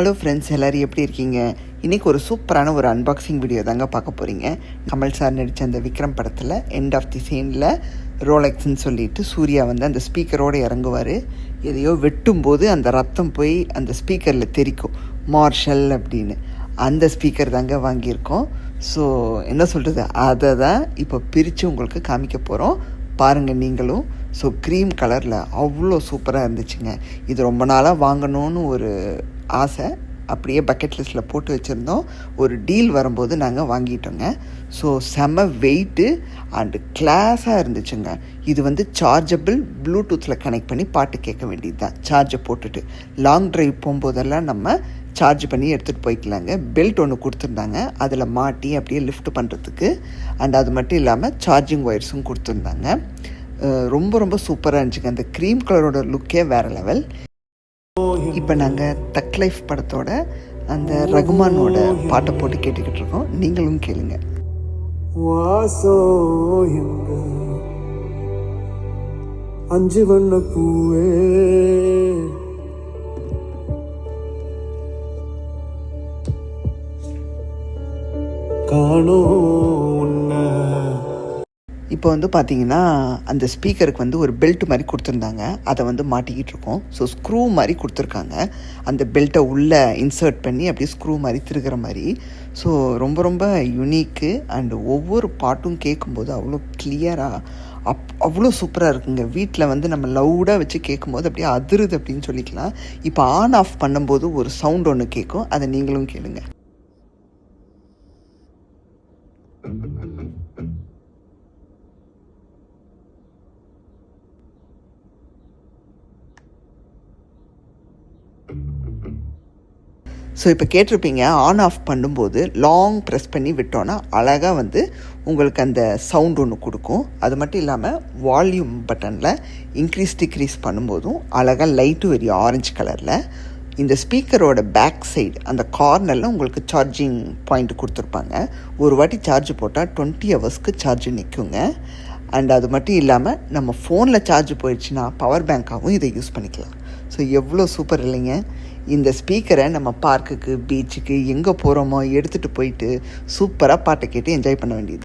Hello friends, எல்லோரும் எப்படி இருக்கீங்க? இன்றைக்கி ஒரு சூப்பரான ஒரு அன்பாக்சிங் வீடியோ தாங்க பார்க்க போகிறீங்க. கமல் சார் நடித்த அந்த விக்ரம் படத்தில் எண்ட் ஆஃப் தி சீனில் ரோலெக்ஸ்ன்னு சொல்லிட்டு சூர்யா வந்து அந்த ஸ்பீக்கரோடு இறங்குவார். எதையோ வெட்டும்போது அந்த ரத்தம் போய் அந்த ஸ்பீக்கரில் தெரிக்கும், மார்ஷல் அப்படின்னு. அந்த ஸ்பீக்கர் தாங்க வாங்கியிருக்கோம். ஸோ என்ன சொல்கிறது, அதை தான் இப்போ பிரித்து உங்களுக்கு காமிக்க போகிறோம். பாருங்கள் நீங்களும். ஸோ க்ரீம் கலரில் அவ்வளோ சூப்பராக இருந்துச்சுங்க. இது ரொம்ப நாளாக வாங்கணும்னு ஒரு ஆசை, அப்படியே பக்கெட் லிஸ்ட்டில் போட்டு வச்சுருந்தோம். ஒரு டீல் வரும்போது நாங்கள் வாங்கிட்டோங்க. ஸோ செம வெயிட்டு அண்டு கிளாஸாக இருந்துச்சுங்க. இது வந்து சார்ஜபிள், ப்ளூடூத்தில் கனெக்ட் பண்ணி பாட்டு கேட்க வேண்டியது தான். சார்ஜை போட்டுட்டு லாங் ட்ரைவ் போகும்போதெல்லாம் நம்ம சார்ஜ் பண்ணி எடுத்துகிட்டு போய்க்கலாங்க. பெல்ட் ஒன்று கொடுத்துருந்தாங்க, அதில் மாட்டி அப்படியே லிஃப்ட் பண்ணுறதுக்கு. அண்ட் அது மட்டும் இல்லாமல் சார்ஜிங் ஒயர்ஸும் கொடுத்துருந்தாங்க. ரொம்ப ரொம்ப சூப்பராக இருந்துச்சுங்க. அந்த க்ரீம் கலரோட லுக்கே வேறு லெவல். இப்போ நாங்கள் தக் லைஃப் படத்தோட அந்த ரகுமானோட பாட்டை போட்டு கேட்டுக்கிட்டு இருக்கோம். நீங்களும் கேளுங்க. அஞ்சு வண்ண பூவே காணோ. இப்போ வந்து பார்த்தீங்கன்னா அந்த ஸ்பீக்கருக்கு வந்து ஒரு பெல்ட் மாதிரி கொடுத்துருந்தாங்க, அதை வந்து மாட்டிக்கிட்டு இருக்கோம். ஸோ ஸ்க்ரூ மாதிரி கொடுத்துருக்காங்க, அந்த பெல்ட்டை உள்ளே இன்சர்ட் பண்ணி அப்படியே ஸ்க்ரூ மாதிரி திருகிற மாதிரி. ஸோ ரொம்ப ரொம்ப யுனிக்கு. அண்டு ஒவ்வொரு பாட்டும் கேட்கும்போது அவ்வளோ கிளியராக அவ்வளோ சூப்பராக இருக்குங்க. வீட்டில் வந்து நம்ம லவுடாக வச்சு கேட்கும்போது அப்படியே அதிருது அப்படின்னு சொல்லிக்கலாம். இப்போ ஆன் ஆஃப் பண்ணும்போது ஒரு சவுண்ட் ஒன்று கேட்கும், அதை நீங்களும் கேளுங்க. ஸோ இப்போ கேட்டிருப்பீங்க, ஆன் ஆஃப் பண்ணும்போது லாங் ப்ரெஸ் பண்ணி விட்டோன்னா அழகாக வந்து உங்களுக்கு அந்த சவுண்ட் ஒன்று கொடுக்கும். அது மட்டும் இல்லாமல் வால்யூம் பட்டனில் இன்க்ரீஸ் டிக்ரீஸ் பண்ணும்போதும் அழகாக லைட்டு வெரி ஆரஞ்சு கலரில். இந்த ஸ்பீக்கரோட பேக் சைடு அந்த கார்னரில் உங்களுக்கு சார்ஜிங் பாயிண்ட் கொடுத்துருப்பாங்க. ஒரு வாட்டி சார்ஜ் போட்டால் 20 ஹவர்ஸ்க்கு சார்ஜ் நிற்குங்க. அண்ட் அது மட்டும் இல்லாமல் நம்ம ஃபோனில் சார்ஜ் போயிடுச்சுன்னா பவர் பேங்க்காகவும் இதை யூஸ் பண்ணிக்கலாம். ஸோ எவ்வளோ சூப்பர் இல்லைங்க. இந்த ஸ்பீக்கரை நம்ம பார்க்குக்கு, பீச்சுக்கு எங்கே போகிறோமோ எடுத்துகிட்டு போயிட்டு சூப்பராக பாட்டை கேட்டு என்ஜாய் பண்ண வேண்டியது.